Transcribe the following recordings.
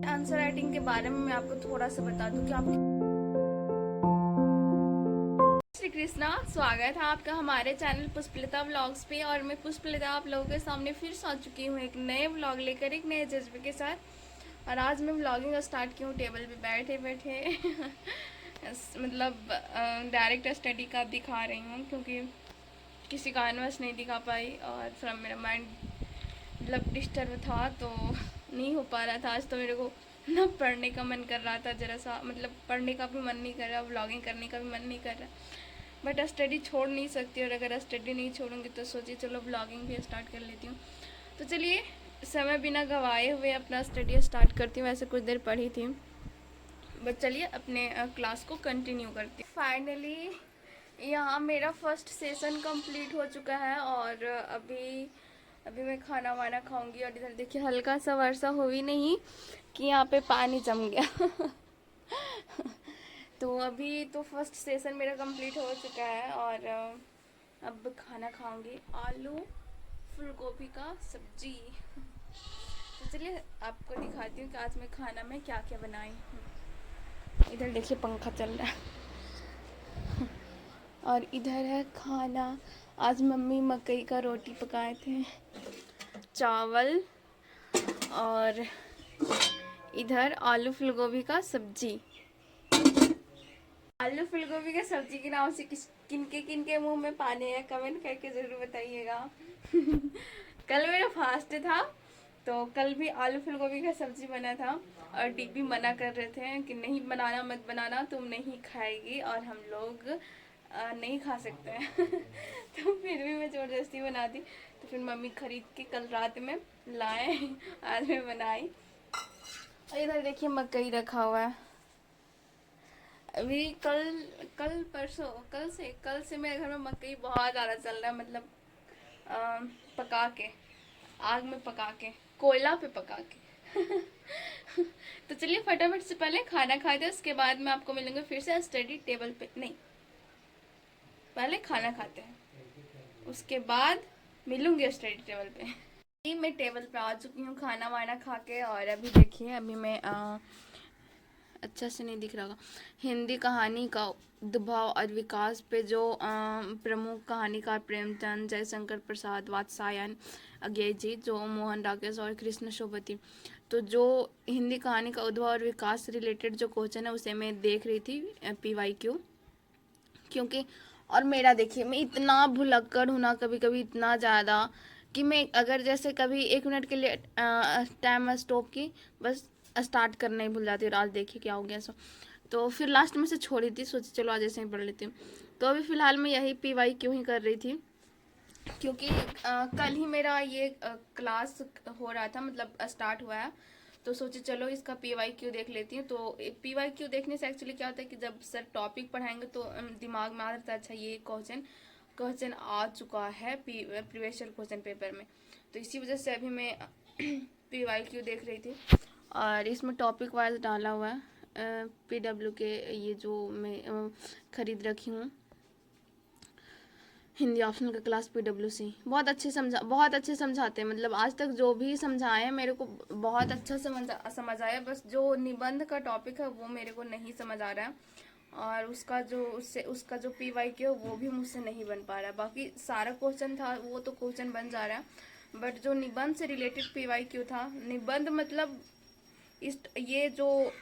Answer writing के बारे में मैं आपको थोड़ा सा बता दूं कि आप श्री कृष्णा, स्वागत है आपका हमारे चैनल पुष्पलता व्लॉग्स पे। और मैं पुष्पलता आप लोगों के सामने फिर से आ चुकी हूँ एक नए व्लॉग लेकर, एक नए जज्बे के साथ। और आज मैं व्लॉगिंग स्टार्ट की हूँ टेबल पे बैठे बैठे मतलब डायरेक्ट स्टडी का दिखा रही हूँ क्योंकि किसी कारणवश नहीं दिखा पाई और थोड़ा मेरा माइंड मतलब डिस्टर्ब था तो नहीं हो पा रहा था। आज तो मेरे को ना पढ़ने का मन कर रहा था ज़रा सा, मतलब पढ़ने का भी मन नहीं कर रहा, व्लॉगिंग करने का भी मन नहीं कर रहा, बट स्टडी छोड़ नहीं सकती। और अगर स्टडी नहीं छोड़ूंगी तो सोचिए चलो व्लॉगिंग भी स्टार्ट कर लेती हूँ। तो चलिए समय बिना गवाए हुए अपना स्टडी स्टार्ट करती हूँ। वैसे कुछ देर पढ़ी थी, बट चलिए अपने क्लास को कंटिन्यू करती हूँ। फाइनली यहाँ मेरा फर्स्ट सेशन कंप्लीट हो चुका है और अभी मैं खाना वाना खाऊंगी। और इधर देखिए हल्का सा वर्षा हो ही नहीं कि यहाँ पे पानी जम गया तो अभी तो फर्स्ट सेशन मेरा कंप्लीट हो चुका है और अब खाना खाऊंगी, आलू फूल गोभी का सब्जी। तो चलिए आपको दिखाती हूँ कि आज मैं खाना में क्या क्या बनाई हूँ। इधर देखिए पंखा चल रहा है और इधर है खाना। आज मम्मी मकई का रोटी पकाए थे, चावल, और इधर आलू फूलगोभी का सब्जी। आलू फूलगोभी के सब्जी के नाम से किनके मुंह में पानी है कमेंट करके जरूर बताइएगा कल मेरा फास्ट था तो कल भी आलू फूलगोभी का सब्जी बना था और दीदी मना कर रहे थे कि नहीं बनाना, मत बनाना, तुम नहीं खाएगी और हम लोग नहीं खा सकते हैं तो फिर भी मैं ज़बरदस्ती बना दी। तो फिर मम्मी खरीद के कल रात में लाए आज मैं बनाई। और इधर देखिए मकई रखा हुआ है। अभी कल कल परसों कल से मेरे घर में मकई बहुत ज़्यादा चल रहा है, मतलब पका के, आग में पका के, कोयला पे पका के तो चलिए फटाफट से पहले खाना खाते हैं, उसके बाद मैं आपको मिलूंगी फिर से स्टडी टेबल पे। नहीं, पहले खाना खाते हैं उसके बाद मिलूंगी स्टडी टेबल पे। मैं टेबल पे आ चुकी हूँ खाना वाना खा के। और अभी देखिए अभी मैं अच्छा से नहीं दिख रहा होगा, हिंदी कहानी का उद्भव और विकास पे जो प्रमुख कहानीकार प्रेमचंद, जयशंकर प्रसाद, वात्स्यायन अज्ञे जी, जो मोहन राकेश और कृष्ण शोभती, तो जो हिंदी कहानी का उद्भव और विकास से रिलेटेड जो क्वेश्चन है उसे मैं देख रही थी PYQ। क्योंकि और मेरा देखिए मैं इतना भुलक्कड़ हूँ ना कभी कभी इतना ज़्यादा कि मैं अगर जैसे कभी 1 मिनट के लिए टाइम स्टॉप की, बस स्टार्ट करना ही भूल जाती हूँ। आज देखिए क्या हो गया सो, तो फिर लास्ट में से छोड़ी थी, सोची चलो आज ऐसे ही पढ़ लेती हूँ। तो अभी फ़िलहाल मैं यही PYQ ही कर रही थी क्योंकि कल ही मेरा ये क्लास हो रहा था, मतलब स्टार्ट हुआ है, तो सोचे चलो इसका PYQ देख लेती हूँ। तो PYQ देखने से एक्चुअली क्या होता है कि जब सर टॉपिक पढ़ाएंगे तो दिमाग में आ जाता है अच्छा ये क्वेश्चन क्वेश्चन आ चुका है प्रीवियस क्वेश्चन पेपर में। तो इसी वजह से अभी मैं PYQ देख रही थी और इसमें टॉपिक वाइज डाला हुआ है। PW के ये जो मैं खरीद रखी हूँ हिंदी ऑप्शनल का क्लास PWC, बहुत अच्छे समझाते हैं। मतलब आज तक जो भी समझाए हैं मेरे को बहुत अच्छा समझ आया। बस जो निबंध का टॉपिक है वो मेरे को नहीं समझ आ रहा है और उसका जो PYQ है वो भी मुझसे नहीं बन पा रहा है। बाकी सारा क्वेश्चन था वो तो क्वेश्चन बन जा रहा है, बट जो निबंध से रिलेटेड PYQ था, निबंध मतलब ये जो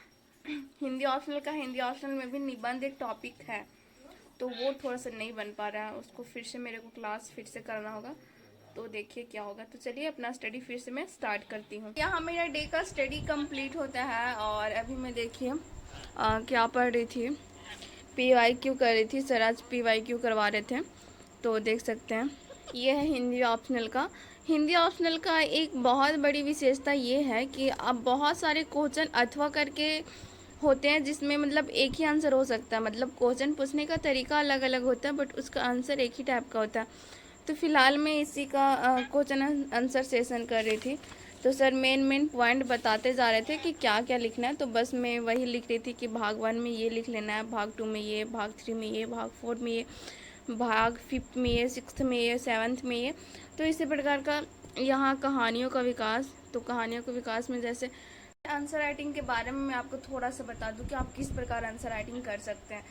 हिंदी ऑप्शनल में भी निबंध एक टॉपिक है, तो वो थोड़ा सा नहीं बन पा रहा है। उसको फिर से मेरे को क्लास फिर से करना होगा, तो देखिए क्या होगा। तो चलिए अपना स्टडी फिर से मैं स्टार्ट करती हूँ। यहाँ मेरा डे का स्टडी कंप्लीट होता है और अभी मैं देखिए क्या पढ़ रही थी, PYQ कर रही थी। सर आज PYQ करवा रहे थे, तो देख सकते हैं ये है हिंदी ऑप्शनल का एक बहुत बड़ी विशेषता ये है कि अब बहुत सारे क्वेश्चन अथवा करके होते हैं जिसमें मतलब एक ही आंसर हो सकता है। मतलब क्वेश्चन पूछने का तरीका अलग अलग होता है बट उसका आंसर एक ही टाइप का होता है। तो फिलहाल मैं इसी का क्वेश्चन आंसर सेशन कर रही थी। तो सर मेन पॉइंट बताते जा रहे थे कि क्या क्या लिखना है, तो बस मैं वही लिख रही थी कि भाग 1 में ये लिख लेना है, भाग 2 में ये, भाग 3 में ये, भाग 4 में ये, भाग 5th में ये, 6th में ये, 7th में ये। तो इसी प्रकार का यहाँ कहानियों का विकास, तो कहानियों के विकास में जैसे आंसर राइटिंग के बारे में मैं आपको थोड़ा सा बता दूं कि आप किस प्रकार आंसर राइटिंग कर सकते हैं।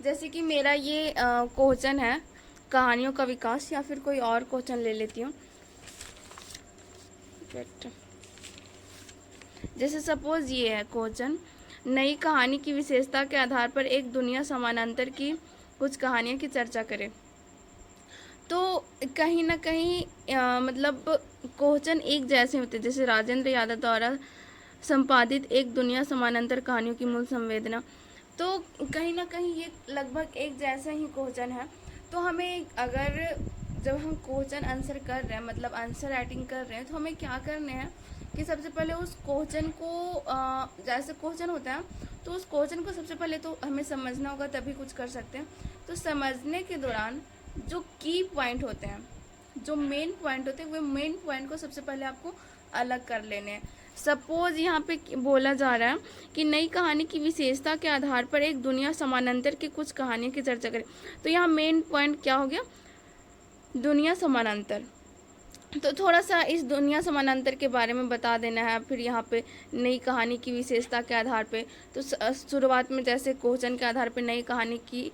जैसे कि मेरा ये क्वेश्चन है कहानियों का विकास, या फिर कोई और क्वेश्चन ले लेती हूँ। जैसे सपोज ये है क्वेश्चन, नई कहानी की विशेषता के आधार पर एक दुनिया समानांतर की कुछ कहानियों की चर्चा करें। तो कहीं ना कहीं मतलब क्वेश्चन एक जैसे होते हैं, जैसे राजेंद्र यादव द्वारा संपादित एक दुनिया समानांतर कहानियों की मूल संवेदना, तो कहीं ना कहीं ये लगभग एक जैसा ही क्वेश्चन है। तो हमें अगर जब हम क्वेश्चन आंसर कर रहे हैं, मतलब आंसर राइटिंग कर रहे हैं, तो हमें क्या करने हैं कि सबसे पहले उस क्वेश्चन को जैसे क्वेश्चन होता है तो उस क्वेश्चन को सबसे पहले तो हमें समझना होगा, तभी कुछ कर सकते हैं। तो समझने के दौरान जो की पॉइंट होते हैं, जो मेन पॉइंट होते हैं, वो मेन पॉइंट को सबसे पहले आपको अलग कर लेने हैं। सपोज यहाँ पे बोला जा रहा है कि नई कहानी की विशेषता के आधार पर एक दुनिया समानांतर की कुछ कहानियों की चर्चा करें। तो यहाँ मेन पॉइंट क्या हो गया, दुनिया समानांतर। तो थोड़ा सा इस दुनिया समानांतर के बारे में बता देना है। फिर यहाँ पे नई कहानी की विशेषता के आधार पे, तो शुरुआत में जैसे क्वेश्चन के आधार पे नई कहानी की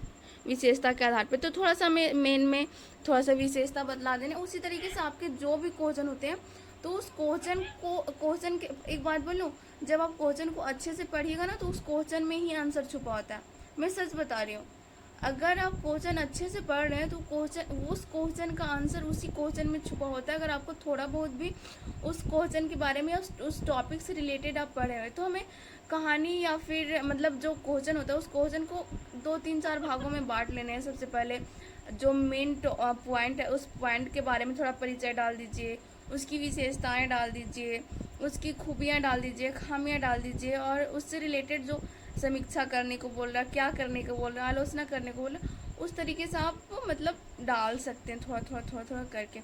विशेषता के आधार पे, तो थोड़ा सा मेन में थोड़ा सा विशेषता बदला देना। उसी तरीके से आपके जो भी क्वेश्चन होते हैं, तो उस क्वेश्चन के एक बात बोलूँ, जब आप क्वेश्चन को अच्छे से पढ़िएगा ना, तो उस क्वेश्चन में ही आंसर छुपा होता है। मैं सच बता रही हूँ, अगर आप क्वेश्चन अच्छे से पढ़ रहे हैं तो उस क्वेश्चन का आंसर उसी क्वेश्चन में छुपा होता है। अगर आपको थोड़ा बहुत भी उस क्वेश्चन के बारे में, उस टॉपिक से रिलेटेड आप पढ़े हुए, तो हमें कहानी या फिर मतलब जो क्वेश्चन होता है, उस क्वेश्चन को 2-3-4 भागों में बांट लेने हैं। सबसे पहले जो मेन पॉइंट है, उस पॉइंट के बारे में थोड़ा परिचय डाल दीजिए, उसकी विशेषताएं डाल दीजिए, उसकी खूबियाँ डाल दीजिए, खामियाँ डाल दीजिए, और उससे रिलेटेड जो समीक्षा करने को बोल रहा, क्या करने को बोल रहा, आलोचना करने को बोल रहा, उस तरीके से आप मतलब डाल सकते हैं थोड़ा करके।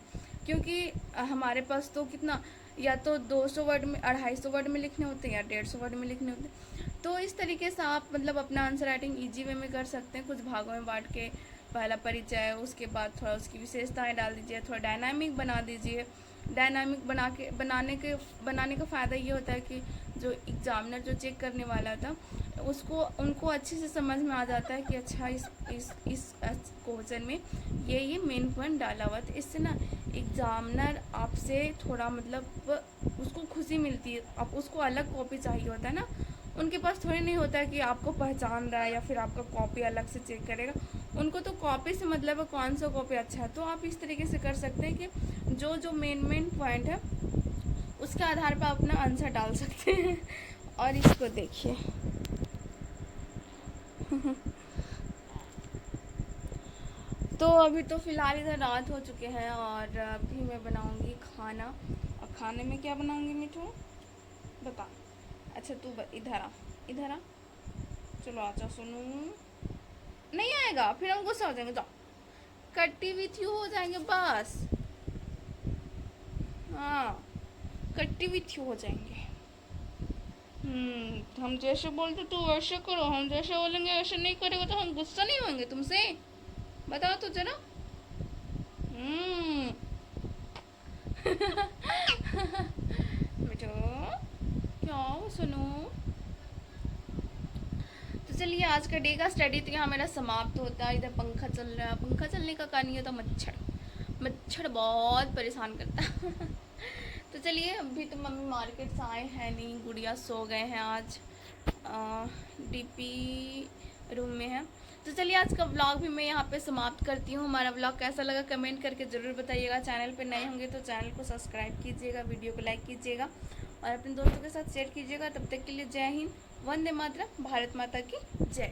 क्योंकि हमारे पास तो कितना, या तो 200 वर्ड में, 250 वर्ड में लिखने होते हैं, या 150 वर्ड में लिखने होते हैं। तो इस तरीके से आप मतलब अपना आंसर राइटिंग ईजी वे में कर सकते हैं, कुछ भागों में बांट के। पहला परिचय, उसके बाद थोड़ा उसकी विशेषताएं डाल दीजिए, थोड़ा डायनामिक बना दीजिए। डायनामिक बनाने का फ़ायदा ये होता है कि जो एग्जामिनर जो चेक करने वाला था, उनको अच्छे से समझ में आ जाता है कि अच्छा इस क्वेश्चन में ये मेन पॉइंट डाला हुआ था। इससे ना एग्जामिनर आपसे थोड़ा मतलब उसको खुशी मिलती है। आप उसको अलग कॉपी चाहिए होता है ना, उनके पास थोड़ी नहीं होता है कि आपको पहचान रहा है या फिर आपका कॉपी अलग से चेक करेगा। उनको तो कॉपी से मतलब है कौन सा कॉपी अच्छा है। तो आप इस तरीके से कर सकते हैं कि जो मेन पॉइंट है उसके आधार पर अपना आंसर डाल सकते हैं। और इसको देखिए तो अभी तो फ़िलहाल इधर रात हो चुके हैं, और अभी मैं बनाऊंगी खाना। और खाने में क्या बनाऊंगी मिठू, बता। अच्छा तू इधर आ, चलो आजा सुनू। नहीं आएगा, फिर हम गुस्सा हो जाएंगे। जाओ, कट्टी विथ यू हो जाएंगे बस। हाँ, कट्टी विथ यू हो जाएंगे। हम जैसे बोलते तो वैसे करो, हम जैसे बोलेंगे वैसे नहीं करेगा तो हम गुस्सा नहीं होंगे तुमसे, बताओ तो जरा। बेटो क्या सुनो। तो चलिए आज का डे का स्टडी तो यहाँ मेरा समाप्त होता है। इधर पंखा चल रहा है, पंखा चलने का कारण ये होता, मच्छर बहुत परेशान करता है। तो चलिए अभी तो मम्मी मार्केट से आए हैं नहीं, गुड़िया सो गए हैं, आज डीपी रूम में है। तो चलिए आज का व्लॉग भी मैं यहाँ पे समाप्त करती हूँ। हमारा व्लॉग कैसा लगा कमेंट करके ज़रूर बताइएगा। चैनल पे नए होंगे तो चैनल को सब्सक्राइब कीजिएगा, वीडियो को लाइक कीजिएगा और अपने दोस्तों के साथ शेयर कीजिएगा। तब तक के लिए जय हिंद, वंदे मातरम, भारत माता की जय।